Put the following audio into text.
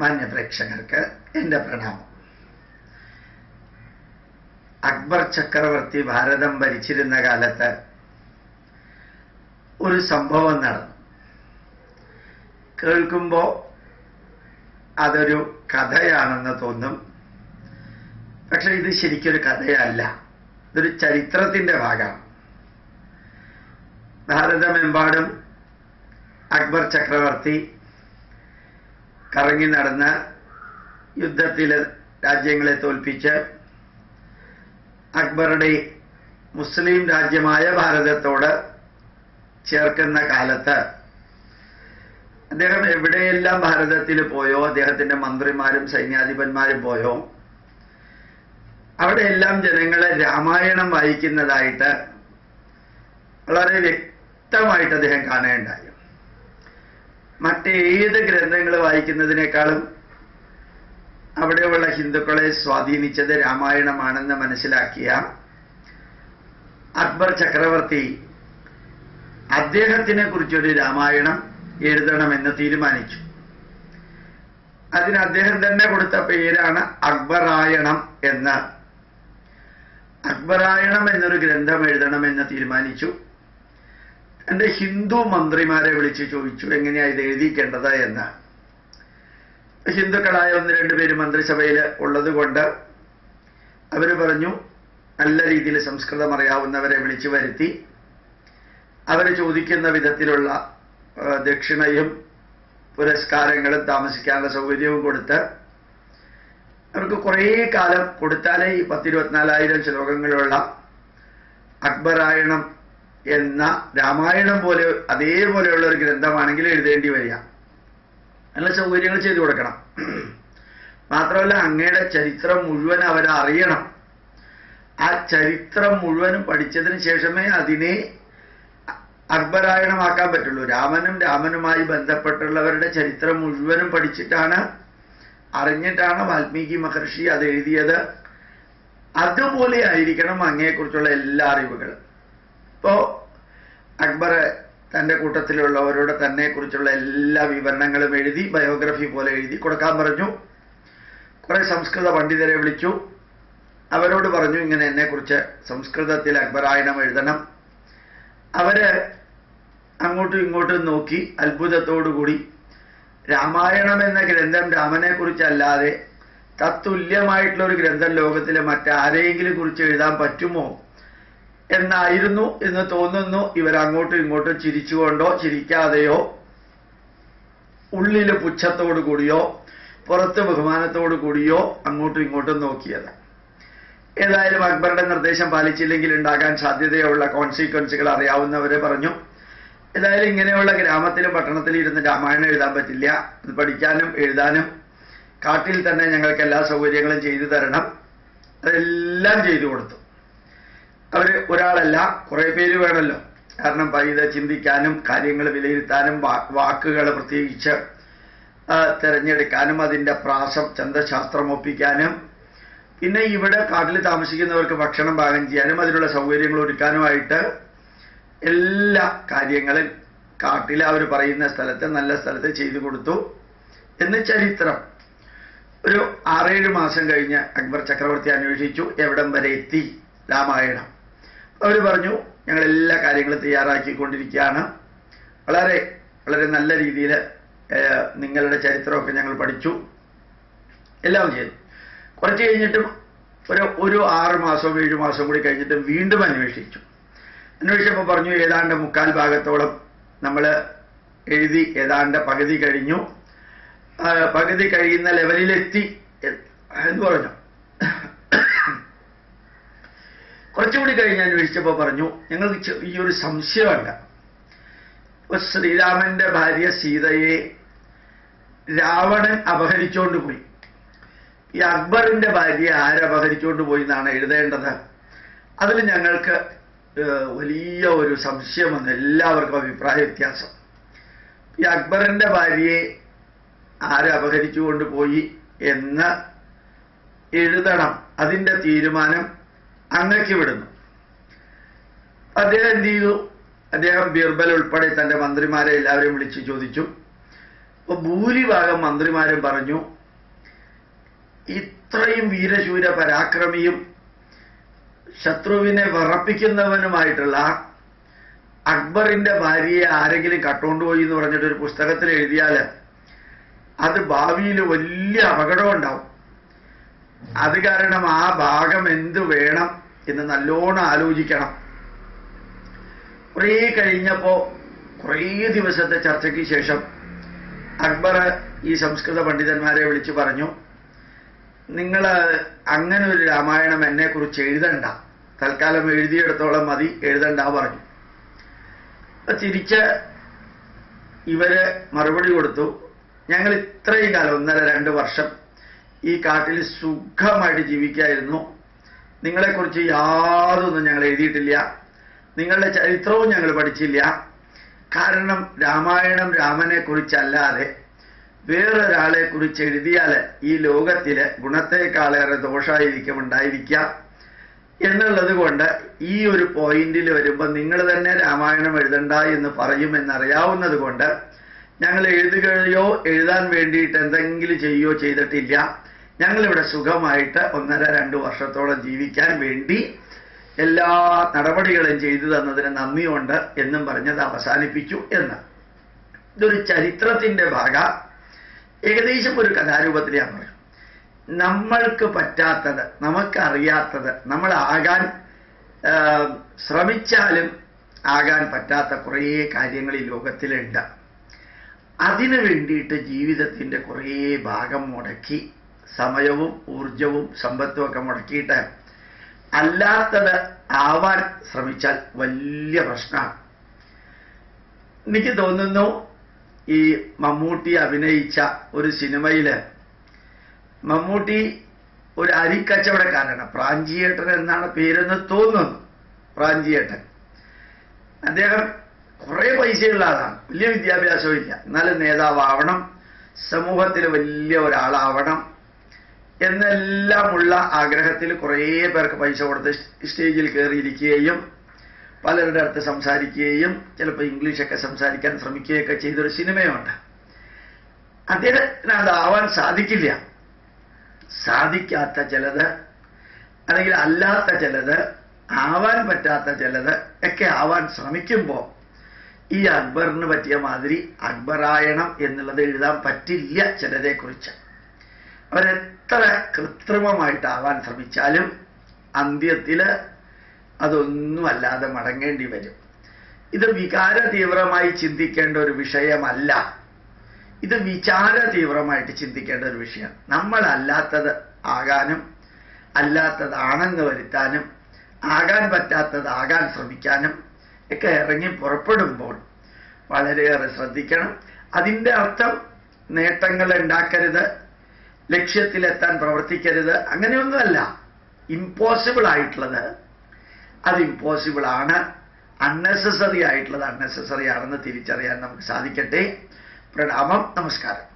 മാന്യപ്രേക്ഷകർക്ക് എൻ്റെ പ്രണാമം. അക്ബർ ചക്രവർത്തി ഭാരതം ഭരിച്ചിരുന്ന കാലത്ത് ഒരു സംഭവം നടന്നു. കേൾക്കുമ്പോൾ അതൊരു കഥയാണെന്ന് തോന്നും. പക്ഷെ ഇത് ശരിക്കൊരു കഥയല്ല, ഇതൊരു ചരിത്രത്തിൻ്റെ ഭാഗമാണ്. ഭാരതമെമ്പാടും അക്ബർ ചക്രവർത്തി കറങ്ങി നടന്ന് യുദ്ധത്തിൽ രാജ്യങ്ങളെ തോൽപ്പിച്ച് അക്ബറുടെ മുസ്ലിം രാജ്യമായ ഭാരതത്തോട് ചേർക്കുന്ന കാലത്ത് അദ്ദേഹം എവിടെയെല്ലാം ഭാരതത്തിൽ പോയോ, അദ്ദേഹത്തിൻ്റെ മന്ത്രിമാരും സൈന്യാധിപന്മാരും പോയോ, അവിടെയെല്ലാം ജനങ്ങളെ രാമായണം വായിക്കുന്നതായിട്ട് വളരെ വ്യക്തമായിട്ട് അദ്ദേഹം കാണുകയുണ്ടായി. മറ്റേത് ഗ്രന്ഥങ്ങൾ വായിക്കുന്നതിനേക്കാളും അവിടെയുള്ള ഹിന്ദുക്കളെ സ്വാധീനിച്ചത് രാമായണമാണെന്ന് മനസ്സിലാക്കിയ അക്ബർ ചക്രവർത്തി അദ്ദേഹത്തിനെ കുറിച്ചൊരു രാമായണം എഴുതണമെന്ന് തീരുമാനിച്ചു. അതിന് അദ്ദേഹം തന്നെ കൊടുത്ത പേരാണ് അക്ബറായണം എന്ന്. അക്ബറായണം എന്നൊരു ഗ്രന്ഥം എഴുതണമെന്ന് തീരുമാനിച്ചു. എൻ്റെ ഹിന്ദു മന്ത്രിമാരെ വിളിച്ച് ചോദിച്ചു എങ്ങനെയാണ് ഇത് എഴുതിക്കേണ്ടത് എന്ന്. ഹിന്ദുക്കളായ 1-2 പേര് മന്ത്രിസഭയിൽ ഉള്ളത് കൊണ്ട് അവർ പറഞ്ഞു, നല്ല രീതിയിൽ സംസ്കൃതം അറിയാവുന്നവരെ വിളിച്ചു വരുത്തി അവർ ചോദിക്കുന്ന വിധത്തിലുള്ള ദക്ഷിണയും പുരസ്കാരങ്ങളും താമസിക്കാനുള്ള സൗകര്യവും കൊടുത്ത് അവർക്ക് കുറേ കാലം കൊടുത്താലേ ഈ 10-24,000 ശ്ലോകങ്ങളുള്ള അക്ബറായണം എന്ന രാമായണം പോലെ അതേപോലെയുള്ള ഒരു ഗ്രന്ഥമാണെങ്കിൽ എഴുതേണ്ടി വരിക. നല്ല സൗകര്യങ്ങൾ ചെയ്തു കൊടുക്കണം. മാത്രമല്ല അങ്ങയുടെ ചരിത്രം മുഴുവൻ അവരറിയണം. ആ ചരിത്രം മുഴുവനും പഠിച്ചതിന് ശേഷമേ അതിനെ അക്ബറായണമാക്കാൻ പറ്റുള്ളൂ. രാമനുമായി ബന്ധപ്പെട്ടുള്ളവരുടെ ചരിത്രം മുഴുവനും പഠിച്ചിട്ടാണ്, അറിഞ്ഞിട്ടാണ് വാൽമീകി മഹർഷി അത് എഴുതിയത്. അതുപോലെ ആയിരിക്കണം അങ്ങയെക്കുറിച്ചുള്ള എല്ലാ അറിവുകളും. ഇപ്പോൾ അക്ബർ തൻ്റെ കൂട്ടത്തിലുള്ളവരോട് തന്നെക്കുറിച്ചുള്ള എല്ലാ വിവരണങ്ങളും എഴുതി ബയോഗ്രഫി പോലെ എഴുതി കൊടുക്കാൻ പറഞ്ഞു. കുറെ സംസ്കൃത പണ്ഡിതരെ വിളിച്ചു. അവരോട് പറഞ്ഞു ഇങ്ങനെ എന്നെക്കുറിച്ച് സംസ്കൃതത്തിൽ അക്ബറായണം എഴുതണം. അവര് അങ്ങോട്ടും ഇങ്ങോട്ടും നോക്കി അത്ഭുതത്തോടുകൂടി രാമായണം എന്ന ഗ്രന്ഥം രാമനെ കുറിച്ചല്ലാതെ തത്തുല്യമായിട്ടുള്ള ഒരു ഗ്രന്ഥം ലോകത്തിലെ മറ്റാരെങ്കിലും കുറിച്ച് എഴുതാൻ പറ്റുമോ എന്നായിരുന്നു എന്ന് തോന്നുന്നു. ഇവരങ്ങോട്ടും ഇങ്ങോട്ടും ചിരിച്ചുകൊണ്ടോ ചിരിക്കാതെയോ ഉള്ളിൽ പുച്ഛത്തോടു കൂടിയോ പുറത്ത് ബഹുമാനത്തോടു കൂടിയോ അങ്ങോട്ടും ഇങ്ങോട്ടും നോക്കിയത്. ഏതായാലും അക്ബറുടെ നിർദ്ദേശം പാലിച്ചില്ലെങ്കിൽ ഉണ്ടാകാൻ സാധ്യതയുള്ള കോൺസിക്വൻസുകൾ അറിയാവുന്നവരെ പറഞ്ഞു, ഏതായാലും ഇങ്ങനെയുള്ള ഗ്രാമത്തിലും പട്ടണത്തിലും ഇരുന്ന് രാമായണം എഴുതാൻ പറ്റില്ല. അത് പഠിക്കാനും എഴുതാനും കാട്ടിൽ തന്നെ ഞങ്ങൾക്ക് എല്ലാ സൗകര്യങ്ങളും ചെയ്തു തരണം. അതെല്ലാം ചെയ്തു കൊടുത്തു. അവർ ഒരാളല്ല, കുറേ പേര് വേണമല്ലോ. കാരണം ഇത് ചിന്തിക്കാനും കാര്യങ്ങൾ വിലയിരുത്താനും വാക്കുകൾ പ്രത്യേകിച്ച് തിരഞ്ഞെടുക്കാനും അതിൻ്റെ പ്രാസം ഛന്ദശാസ്ത്രം ഒപ്പിക്കാനും പിന്നെ ഇവിടെ കാട്ടിൽ താമസിക്കുന്നവർക്ക് ഭക്ഷണം പാകം ചെയ്യാനും അതിനുള്ള സൗകര്യങ്ങൾ ഒരുക്കാനുമായിട്ട് എല്ലാ കാര്യങ്ങളും കാട്ടിൽ അവർ പറയുന്ന സ്ഥലത്ത് നല്ല സ്ഥലത്ത് ചെയ്തു കൊടുത്തു എന്ന് ചരിത്രം. ഒരു 6-7 മാസം കഴിഞ്ഞ് അക്ബർ ചക്രവർത്തി അന്വേഷിച്ചു എവിടം വരെ എത്തി രാമായണം. അവർ പറഞ്ഞു ഞങ്ങൾ എല്ലാ കാര്യങ്ങളും തയ്യാറാക്കിക്കൊണ്ടിരിക്കുകയാണ്. വളരെ വളരെ നല്ല രീതിയിൽ നിങ്ങളുടെ ചരിത്രമൊക്കെ ഞങ്ങൾ പഠിച്ചു, എല്ലാം ചെയ്തു. കുറച്ച് കഴിഞ്ഞിട്ടും ഒരു 6 മാസവും 7 മാസവും കൂടി കഴിഞ്ഞിട്ടും വീണ്ടും അന്വേഷിച്ചപ്പോൾ പറഞ്ഞു ഏതാണ്ട് 3/4 ഭാഗത്തോളം നമ്മൾ എഴുതി, ഏതാണ്ട് പകുതി കഴിഞ്ഞു, പകുതി കഴിയുന്ന ലെവലിലെത്തി എന്ന് പറഞ്ഞു. കുറച്ചുകൂടി കഴിഞ്ഞ് അന്വേഷിച്ചപ്പോൾ പറഞ്ഞു ഞങ്ങൾക്ക് ഈ ഒരു സംശയമല്ല. ഇപ്പൊ ശ്രീരാമന്റെ ഭാര്യ സീതയെ രാവണൻ അപഹരിച്ചുകൊണ്ട് പോയി. ഈ അക്ബറിന്റെ ഭാര്യയെ ആരപഹരിച്ചുകൊണ്ട് പോയി എന്നാണ് എഴുതേണ്ടത്. അതിൽ ഞങ്ങൾക്ക് വലിയ ഒരു സംശയം വന്നു. എല്ലാവർക്കും അഭിപ്രായ വ്യത്യാസം. ഈ അക്ബറിന്റെ ഭാര്യയെ ആരപഹരിച്ചുകൊണ്ട് പോയി എന്ന് എഴുതണം. അതിൻ്റെ തീരുമാനം അങ്ങക്ക് വിടുന്നു. അദ്ദേഹം എന്ത് ചെയ്തു? അദ്ദേഹം ബീർബൽ ഉൾപ്പെടെ തൻ്റെ മന്ത്രിമാരെ എല്ലാവരെയും വിളിച്ചു ചോദിച്ചു, അപ്പൊ ഭൂരിഭാഗം മന്ത്രിമാരും പറഞ്ഞു, ഇത്രയും വീരശൂര പരാക്രമിയും ശത്രുവിനെ വിറപ്പിക്കുന്നവനുമായിട്ടുള്ള അക്ബറിന്റെ ഭാര്യയെ ആരെങ്കിലും കട്ടുകൊണ്ടുപോയി എന്ന് പറഞ്ഞിട്ട് ഒരു പുസ്തകത്തിൽ എഴുതിയാൽ അത് ഭാവിയിൽ വലിയ അപകടം ഉണ്ടാവും. അത് കാരണം ആ ഭാഗം എന്ത് വേണം എന്ന് നല്ലോണം ആലോചിക്കണം. കുറേ കഴിഞ്ഞപ്പോ കുറേ ദിവസത്തെ ചർച്ചയ്ക്ക് ശേഷം അക്ബർ ഈ സംസ്കൃത പണ്ഡിതന്മാരെ വിളിച്ചു പറഞ്ഞു, നിങ്ങൾ അങ്ങനെ ഒരു രാമായണം എന്നെക്കുറിച്ച് എഴുതണ്ട, തൽക്കാലം എഴുതിയെടുത്തോളം മതി, എഴുതണ്ട പറഞ്ഞു. തിരിച്ച് ഇവര് മറുപടി കൊടുത്തു, ഞങ്ങൾ ഇത്രയും കാലം 1.5-2 വർഷം ഈ കാട്ടിൽ സുഖമായിട്ട് ജീവിക്കായിരുന്നു, നിങ്ങളെക്കുറിച്ച് യാതൊന്നും ഞങ്ങൾ എഴുതിയിട്ടില്ല, നിങ്ങളുടെ ചരിത്രവും ഞങ്ങൾ പഠിച്ചില്ല. കാരണം രാമായണം രാമനെ കുറിച്ചല്ലാതെ വേറൊരാളെ കുറിച്ച് എഴുതിയാൽ ഈ ലോകത്തില് ഗുണത്തെക്കാളേറെ ദോഷമായിരിക്കും ഉണ്ടായിരിക്കുക എന്നുള്ളത് കൊണ്ട് ഈ ഒരു പോയിന്റിൽ വരുമ്പോൾ നിങ്ങൾ തന്നെ രാമായണം എഴുതണ്ട എന്ന് പറയുമെന്നറിയാവുന്നത് കൊണ്ട് ഞങ്ങൾ എഴുതുകയോ എഴുതാൻ വേണ്ടിയിട്ട് എന്തെങ്കിലും ചെയ്യുകയോ ചെയ്തിട്ടില്ല. ഞങ്ങളിവിടെ സുഖമായിട്ട് 1.5-2 വർഷത്തോളം ജീവിക്കാൻ വേണ്ടി എല്ലാ നടപടികളും ചെയ്തു തന്നതിന് നന്ദിയുണ്ട് എന്നും പറഞ്ഞത് അവസാനിപ്പിച്ചു എന്ന്. ഇതൊരു ചരിത്രത്തിന്റെ ഭാഗം ഏകദേശം ഒരു കഥാരൂപത്തിൽ ഞാൻ പറഞ്ഞു. നമ്മൾക്ക് പറ്റാത്തത്, നമുക്കറിയാത്തത്, നമ്മൾ ആകാൻ ശ്രമിച്ചാലും ആകാൻ പറ്റാത്ത കുറേ കാര്യങ്ങൾ ഈ ലോകത്തിലുണ്ട്. അതിനു വേണ്ടിയിട്ട് ജീവിതത്തിന്റെ കുറേ ഭാഗം മുടക്കി സമയവും ഊർജവും സമ്പത്തും ഒക്കെ മുടക്കിയിട്ട് അല്ലാത്തത് ആവാൻ ശ്രമിച്ചാൽ വലിയ പ്രശ്നമാണ്. എനിക്ക് തോന്നുന്നു ഈ മമ്മൂട്ടി അഭിനയിച്ച ഒരു സിനിമയില് മമ്മൂട്ടി ഒരു അരിക്കച്ചവടക്കാരനാണ്, പ്രാഞ്ചിയേട്ടൻ എന്നാണ് പേരെന്ന് തോന്നുന്നു. പ്രാഞ്ചിയേട്ടൻ അദ്ദേഹം കുറെ പൈസയുള്ള ആളാണ്, വലിയ വിദ്യാഭ്യാസവും ഇല്ല, എന്നാലും നേതാവാവണം, സമൂഹത്തിൽ വലിയ ഒരാളാവണം എന്നെല്ലാമുള്ള ആഗ്രഹത്തിൽ കുറേ പേർക്ക് പൈസ കൊടുത്ത് സ്റ്റേജിൽ കയറിയിരിക്കുകയും പലരുടെ അടുത്ത് സംസാരിക്കുകയും ചിലപ്പോൾ ഇംഗ്ലീഷൊക്കെ സംസാരിക്കാൻ ശ്രമിക്കുകയൊക്കെ ചെയ്തൊരു സിനിമയുണ്ട്. അദ്ദേഹത്തിന് അതാവാൻ സാധിക്കില്ല. സാധിക്കാത്ത ചിലത് അല്ലെങ്കിൽ അല്ലാത്ത ചിലത്, ആവാൻ പറ്റാത്ത ചിലത് ഒക്കെ ആവാൻ ശ്രമിക്കുമ്പോൾ ഈ അക്ബറിന് പറ്റിയ മാതിരി അക്ബറായണം എന്നുള്ളത് എഴുതാൻ പറ്റില്ല ചിലരെ കുറിച്ച്. അവരെത്ര കൃത്രിമമായിട്ടാവാൻ ശ്രമിച്ചാലും അന്ത്യത്തില് അതൊന്നും അല്ലാതെ മടങ്ങേണ്ടി വരും. ഇത് വികാര തീവ്രമായി ചിന്തിക്കേണ്ട ഒരു വിഷയമല്ല, ഇത് വിചാര തീവ്രമായിട്ട് ചിന്തിക്കേണ്ട ഒരു വിഷയമാണ്. നമ്മളല്ലാത്തത് ആകാനും അല്ലാത്തതാണെന്ന് വരുത്താനും ആകാൻ പറ്റാത്തത് ആകാൻ ശ്രമിക്കാനും ഒക്കെ ഇറങ്ങി പുറപ്പെടുമ്പോൾ വളരെയേറെ ശ്രദ്ധിക്കണം. അതിൻ്റെ അർത്ഥം നേട്ടങ്ങൾ ഉണ്ടാക്കരുത്, ലക്ഷ്യത്തിലെത്താൻ പ്രവർത്തിക്കരുത്, അങ്ങനെയൊന്നുമല്ല. ഇമ്പോസിബിൾ ആയിട്ടുള്ളത് അത് ഇമ്പോസിബിൾ ആണ്, അൺനെസസറി ആയിട്ടുള്ളത് അൺനെസസറി ആണെന്ന് തിരിച്ചറിയാൻ നമുക്ക് സാധിക്കട്ടെ. പ്രണാമം, നമസ്കാരം.